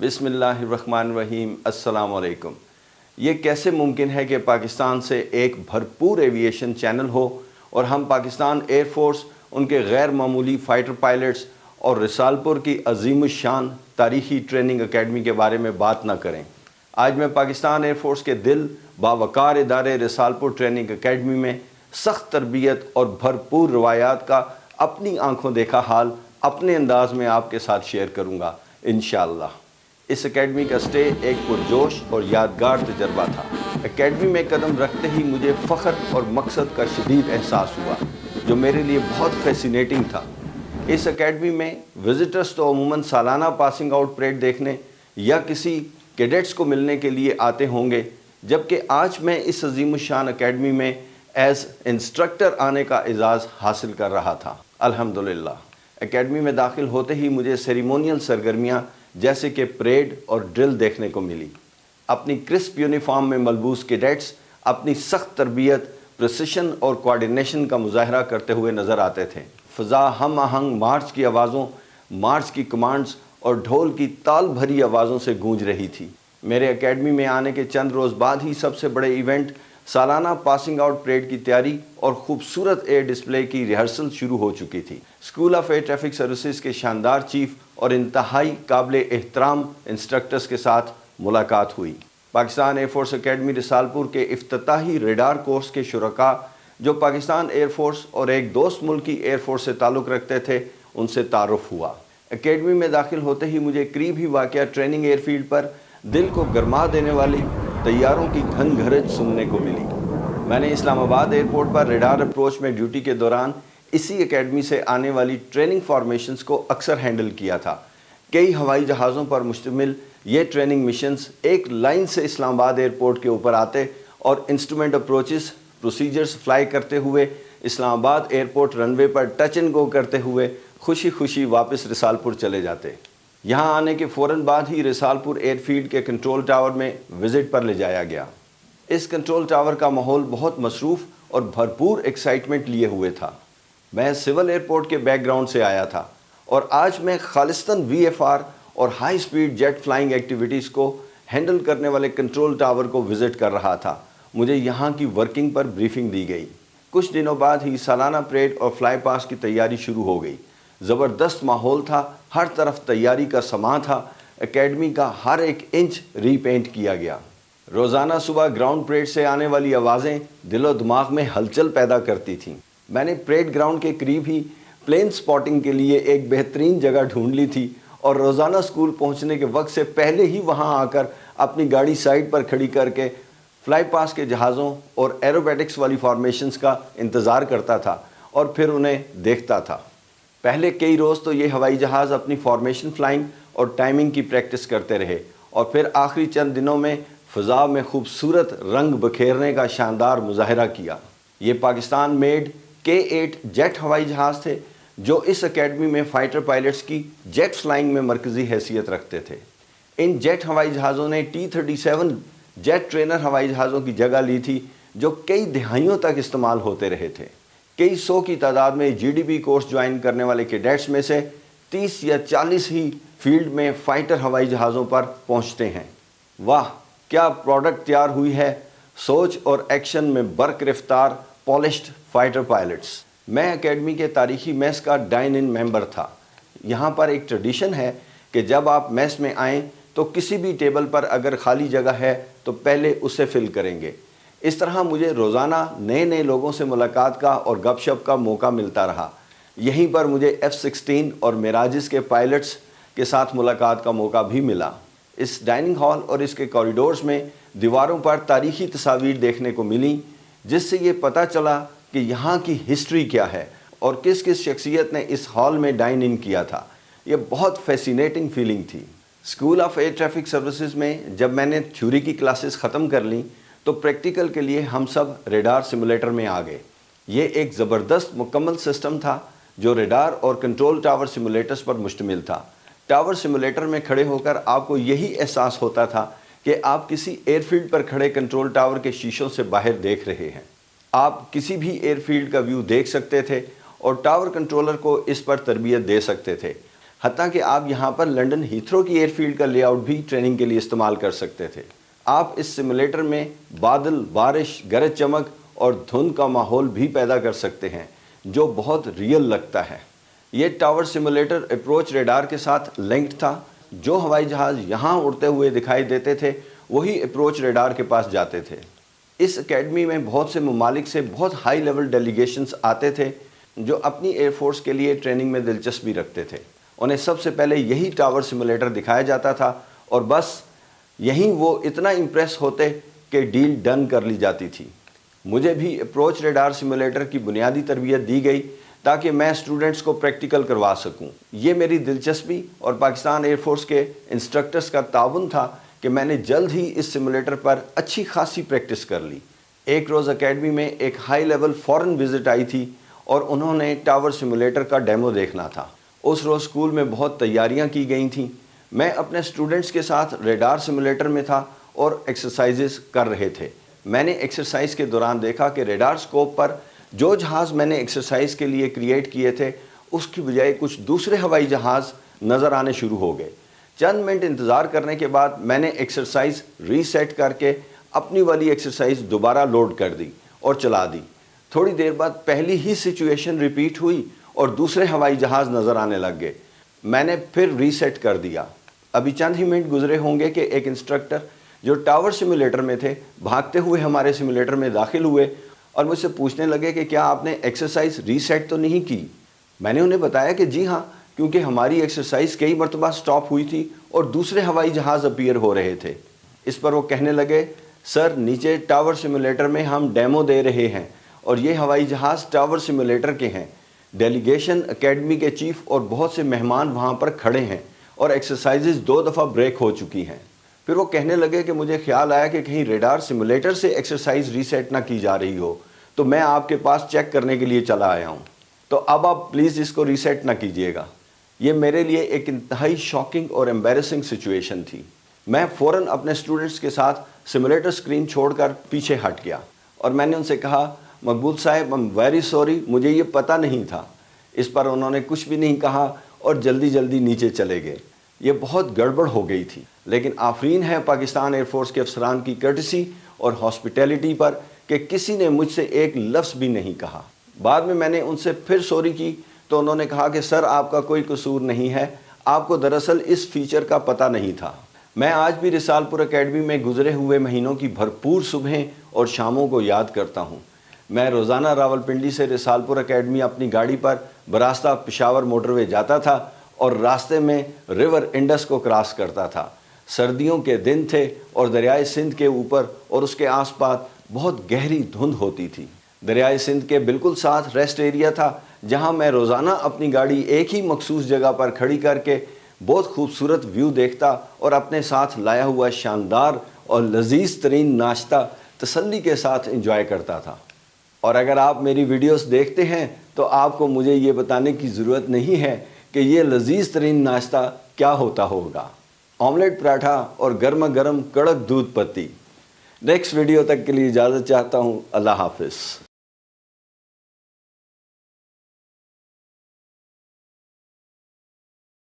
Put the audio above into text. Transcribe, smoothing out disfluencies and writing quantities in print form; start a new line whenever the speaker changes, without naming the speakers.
بسم اللہ الرحمن الرحیم۔ السلام علیکم۔ یہ کیسے ممکن ہے کہ پاکستان سے ایک بھرپور ایویشن چینل ہو اور ہم پاکستان ایئر فورس، ان کے غیر معمولی فائٹر پائلٹس اور رسالپور کی عظیم الشان تاریخی ٹریننگ اکیڈمی کے بارے میں بات نہ کریں۔ آج میں پاکستان ایئر فورس کے دل باوقار ادارے رسالپور ٹریننگ اکیڈمی میں سخت تربیت اور بھرپور روایات کا اپنی آنکھوں دیکھا حال اپنے انداز میں آپ کے ساتھ شیئر کروں گا انشاءاللہ۔ اس اکیڈمی کا سٹے ایک پرجوش اور یادگار تجربہ تھا۔ اکیڈمی میں قدم رکھتے ہی مجھے فخر اور مقصد کا شدید احساس ہوا، جو میرے لیے بہت فیسینیٹنگ تھا۔ اس اکیڈمی میں وزٹرز تو عموماً سالانہ پاسنگ آؤٹ پریڈ دیکھنے یا کسی کیڈٹس کو ملنے کے لیے آتے ہوں گے، جبکہ آج میں اس عظیم الشان اکیڈمی میں ایز انسٹرکٹر آنے کا اعزاز حاصل کر رہا تھا۔ الحمدللہ اکیڈمی میں داخل ہوتے ہی مجھے سیریمونیل سرگرمیاں جیسے کہ پریڈ اور ڈرل دیکھنے کو ملی۔ اپنی کرسپ یونیفارم میں ملبوس کیڈٹس اپنی سخت تربیت، پریسیشن اور کوآرڈینیشن کا مظاہرہ کرتے ہوئے نظر آتے تھے۔ فضا ہم آہنگ مارچ کی آوازوں، مارچ کی کمانڈز اور ڈھول کی تال بھری آوازوں سے گونج رہی تھی۔ میرے اکیڈمی میں آنے کے چند روز بعد ہی سب سے بڑے ایونٹ سالانہ پاسنگ آؤٹ پریڈ کی تیاری اور خوبصورت ایئر ڈسپلے کی ریہرسل شروع ہو چکی تھی۔ School of air traffic services کے شاندار چیف اور انتہائی قابل احترام انسٹرکٹرز کے ساتھ ملاقات ہوئی۔ Pakistan air force academy Risalpur کے افتتاحی ریڈار کورس کے شرکاء جو پاکستان ایئر فورس اور ایک دوست ملک کی ایئر فورس سے تعلق رکھتے تھے، ان سے تعارف ہوا۔ اکیڈمی میں داخل ہوتے ہی مجھے قریب ہی واقع ٹریننگ ایئر فیلڈ پر دل کو گرما دینے والی طیاروں کی گھن گھرج سننے کو ملی۔ میں نے اسلام آباد ایئرپورٹ پر ریڈار اپروچ میں ڈیوٹی کے دوران اسی اکیڈمی سے آنے والی ٹریننگ فارمیشنز کو اکثر ہینڈل کیا تھا۔ کئی ہوائی جہازوں پر مشتمل یہ ٹریننگ مشنز ایک لائن سے اسلام آباد ایئرپورٹ کے اوپر آتے اور انسٹرومنٹ اپروچز پروسیجرز فلائی کرتے ہوئے اسلام آباد airport run way per touch and go کرتے ہوئے خوشی خوشی واپس رسالپور چلے جاتے۔ یہاں آنے کے فوراً بعد ہی رسالپور ایئر فیلڈ کے کنٹرول ٹاور میں وزٹ پر لے جایا گیا۔ اس کنٹرول ٹاور کا ماحول بہت مصروف اور بھرپور ایکسائٹمنٹ لیے ہوئے تھا۔ میں سول ایئرپورٹ کے بیک گراؤنڈ سے آیا تھا اور آج میں خالصتاً VFR اور high speed jet flying activities کو ہینڈل کرنے والے کنٹرول ٹاور کو وزٹ کر رہا تھا۔ مجھے یہاں کی ورکنگ پر بریفنگ دی گئی۔ کچھ دنوں بعد ہی سالانہ پریڈ اور فلائی پاس کی تیاری شروع ہو گئی۔ زبردست ماحول تھا، ہر طرف تیاری کا سماں تھا۔ اکیڈمی کا ہر ایک انچ ری پینٹ کیا گیا۔ روزانہ صبح گراؤنڈ پریڈ سے آنے والی آوازیں دل و دماغ میں ہلچل پیدا کرتی تھیں۔ میں نے پریڈ گراؤنڈ کے قریب ہی پلین سپاٹنگ کے لیے ایک بہترین جگہ ڈھونڈ لی تھی اور روزانہ اسکول پہنچنے کے وقت سے پہلے ہی وہاں آ کر اپنی گاڑی سائڈ پر کھڑی کر کے فلائی پاس کے جہازوں اور ایروبیٹکس والی فارمیشنز کا انتظار کرتا تھا اور پھر انہیں دیکھتا تھا۔ پہلے کئی روز تو یہ ہوائی جہاز اپنی فارمیشن فلائنگ اور ٹائمنگ کی پریکٹس کرتے رہے اور پھر آخری چند دنوں میں فضا میں خوبصورت رنگ بکھیرنے کا شاندار مظاہرہ کیا۔ یہ پاکستان میڈ K-8 جیٹ ہوائی جہاز تھے جو اس اکیڈمی میں فائٹر پائلٹس کی جیٹ فلائنگ میں مرکزی حیثیت رکھتے تھے۔ ان جیٹ ہوائی جہازوں نے T-37 جیٹ ٹرینر ہوائی جہازوں کی جگہ لی تھی جو کئی دہائیوں تک استعمال ہوتے رہے تھے۔ کئی سو کی تعداد میں GDP کورس جوائن کرنے والے کیڈٹس میں سے 30 یا 40 ہی فیلڈ میں فائٹر ہوائی جہازوں پر پہنچتے ہیں۔ واہ کیا پروڈکٹ تیار ہوئی ہے، سوچ اور ایکشن میں برق رفتار پالشڈ فائٹر پائلٹس۔ میں اکیڈمی کے تاریخی میس کا ڈائن ان ممبر تھا۔ یہاں پر ایک ٹریڈیشن ہے کہ جب آپ میس میں آئیں تو کسی بھی ٹیبل پر اگر خالی جگہ ہے تو پہلے اسے فل کریں گے۔ اس طرح مجھے روزانہ نئے لوگوں سے ملاقات کا اور گپ شپ کا موقع ملتا رہا۔ یہیں پر مجھے F-16 اور میراجز کے پائلٹس کے ساتھ ملاقات کا موقع بھی ملا۔ اس ڈائننگ ہال اور اس کے کوریڈورز میں دیواروں پر تاریخی تصاویر دیکھنے کو ملیں، جس سے یہ پتہ چلا کہ یہاں کی ہسٹری کیا ہے اور کس کس شخصیت نے اس ہال میں ڈائن ان کیا تھا۔ یہ بہت فیسینیٹنگ فیلنگ تھی۔ School of air traffic services میں جب میں نے تھیوری کی کلاسز ختم کر لیں تو پریکٹیکل کے لیے ہم سب ریڈار سیمولیٹر میں آ گئے۔ یہ ایک زبردست مکمل سسٹم تھا جو ریڈار اور کنٹرول ٹاور سیمولیٹرز پر مشتمل تھا۔ ٹاور سیمولیٹر میں کھڑے ہو کر آپ کو یہی احساس ہوتا تھا کہ آپ کسی ایئر فیلڈ پر کھڑے کنٹرول ٹاور کے شیشوں سے باہر دیکھ رہے ہیں۔ آپ کسی بھی ایئر فیلڈ کا ویو دیکھ سکتے تھے اور ٹاور کنٹرولر کو اس پر تربیت دے سکتے تھے۔ حتیٰ کہ آپ یہاں پر لنڈن ہیتھرو کی ایئر فیلڈ کا لے آؤٹ بھی ٹریننگ کے لیے استعمال کر سکتے تھے۔ آپ اس سیمولیٹر میں بادل، بارش، گرج چمک اور دھند کا ماحول بھی پیدا کر سکتے ہیں جو بہت ریئل لگتا ہے۔ یہ ٹاور سیمولیٹر اپروچ ریڈار کے ساتھ لنکڈ تھا۔ جو ہوائی جہاز یہاں اڑتے ہوئے دکھائی دیتے تھے وہی اپروچ ریڈار کے پاس جاتے تھے۔ اس اکیڈمی میں بہت سے ممالک سے بہت ہائی لیول ڈیلیگیشنز آتے تھے جو اپنی ایئر فورس کے لیے ٹریننگ میں دلچسپی رکھتے تھے۔ انہیں سب سے پہلے یہی ٹاور سیمولیٹر دکھایا جاتا تھا اور بس یہیں وہ اتنا امپریس ہوتے کہ ڈیل ڈن کر لی جاتی تھی۔ مجھے بھی اپروچ ریڈار سیمولیٹر کی بنیادی تربیت دی گئی تاکہ میں اسٹوڈنٹس کو پریکٹیکل کروا سکوں۔ یہ میری دلچسپی اور پاکستان ایئر فورس کے انسٹرکٹرز کا تعاون تھا کہ میں نے جلد ہی اس سیمولیٹر پر اچھی خاصی پریکٹس کر لی۔ ایک روز اکیڈمی میں ایک ہائی لیول فورن وزٹ آئی تھی اور انہوں نے ٹاور سیمولیٹر کا ڈیمو دیکھنا تھا۔ اس روز اسکول میں بہت تیاریاں کی گئی تھیں۔ میں اپنے اسٹوڈنٹس کے ساتھ ریڈار سیمولیٹر میں تھا اور ایکسرسائزز کر رہے تھے۔ میں نے ایکسرسائز کے دوران دیکھا کہ ریڈار سکوپ پر جو جہاز میں نے ایکسرسائز کے لیے کریٹ کیے تھے اس کی بجائے کچھ دوسرے ہوائی جہاز نظر آنے شروع ہو گئے۔ چند منٹ انتظار کرنے کے بعد میں نے ایکسرسائز ری سیٹ کر کے اپنی والی ایکسرسائز دوبارہ لوڈ کر دی اور چلا دی۔ تھوڑی دیر بعد پہلی ہی سچویشن ریپیٹ ہوئی اور دوسرے ہوائی جہاز نظر آنے لگ گئے۔ میں نے پھر ری سیٹ کر دیا۔ ابھی چند ہی منٹ گزرے ہوں گے کہ ایک انسٹرکٹر جو ٹاور سیمولیٹر میں تھے بھاگتے ہوئے ہمارے سیمولیٹر میں داخل ہوئے اور مجھ سے پوچھنے لگے کہ کیا آپ نے ایکسرسائز ری سیٹ تو نہیں کی؟ میں نے انہیں بتایا کہ جی ہاں، کیونکہ ہماری ایکسرسائز کئی مرتبہ سٹاپ ہوئی تھی اور دوسرے ہوائی جہاز اپیئر ہو رہے تھے۔ اس پر وہ کہنے لگے، سر نیچے ٹاور سیمولیٹر میں ہم ڈیمو دے رہے ہیں اور یہ ہوائی جہاز ٹاور سیمولیٹر کے ہیں۔ ڈیلیگیشن، اکیڈمی کے چیف اور بہت سے مہمان وہاں پر کھڑے ہیں اور ایکسرسائزز 2 دفعہ بریک ہو چکی ہیں۔ پھر وہ کہنے لگے کہ مجھے خیال آیا کہ کہیں ریڈار سیمولیٹر سے ایکسرسائز ری سیٹ نہ کی جا رہی ہو، تو میں آپ کے پاس چیک کرنے کے لیے چلا آیا ہوں، تو اب آپ پلیز اس کو ری سیٹ نہ کیجیے گا۔ یہ میرے لیے ایک انتہائی شاکنگ اور ایمبیرسنگ سچویشن تھی۔ میں فوراً اپنے اسٹوڈنٹس کے ساتھ سیمولیٹر سکرین چھوڑ کر پیچھے ہٹ گیا اور میں نے ان سے کہا، مقبول صاحب I'm very sorry، مجھے یہ پتہ نہیں تھا۔ اس پر انہوں نے کچھ بھی نہیں کہا اور جلدی جلدی نیچے چلے گئے۔ یہ بہت گڑبڑ ہو گئی تھی، لیکن آفرین ہے پاکستان ایئر فورس کے افسران کی کرٹسی اور ہاسپٹیلٹی پر کہ کسی نے مجھ سے ایک لفظ بھی نہیں کہا۔ بعد میں نے ان سے پھر سوری کی تو انہوں نے کہا کہ سر آپ کا کوئی قصور نہیں ہے، آپ کو دراصل اس فیچر کا پتہ نہیں تھا۔ میں آج بھی رسال پور اکیڈمی میں گزرے ہوئے مہینوں کی بھرپور صبحیں اور شاموں کو یاد کرتا ہوں۔ میں روزانہ راولپنڈی سے رسال پور اکیڈمی اپنی گاڑی پر براستہ پشاور موٹر وے جاتا تھا اور راستے میں ریور انڈس کو کراس کرتا تھا۔ سردیوں کے دن تھے اور دریائے سندھ کے اوپر اور اس کے آس پاس بہت گہری دھند ہوتی تھی۔ دریائے سندھ کے بالکل ساتھ ریسٹ ایریا تھا جہاں میں روزانہ اپنی گاڑی ایک ہی مخصوص جگہ پر کھڑی کر کے بہت خوبصورت ویو دیکھتا اور اپنے ساتھ لایا ہوا شاندار اور لذیذ ترین ناشتہ تسلی کے ساتھ انجوائے کرتا تھا۔ اور اگر آپ میری ویڈیوز دیکھتے ہیں تو آپ کو مجھے یہ بتانے کی ضرورت نہیں ہے کہ یہ لذیذ ترین ناشتہ کیا ہوتا ہوگا۔ آملیٹ پراٹھا اور گرما گرم کڑک دودھ پتی۔ نیکسٹ ویڈیو تک کے لیے اجازت چاہتا ہوں۔ اللہ حافظ۔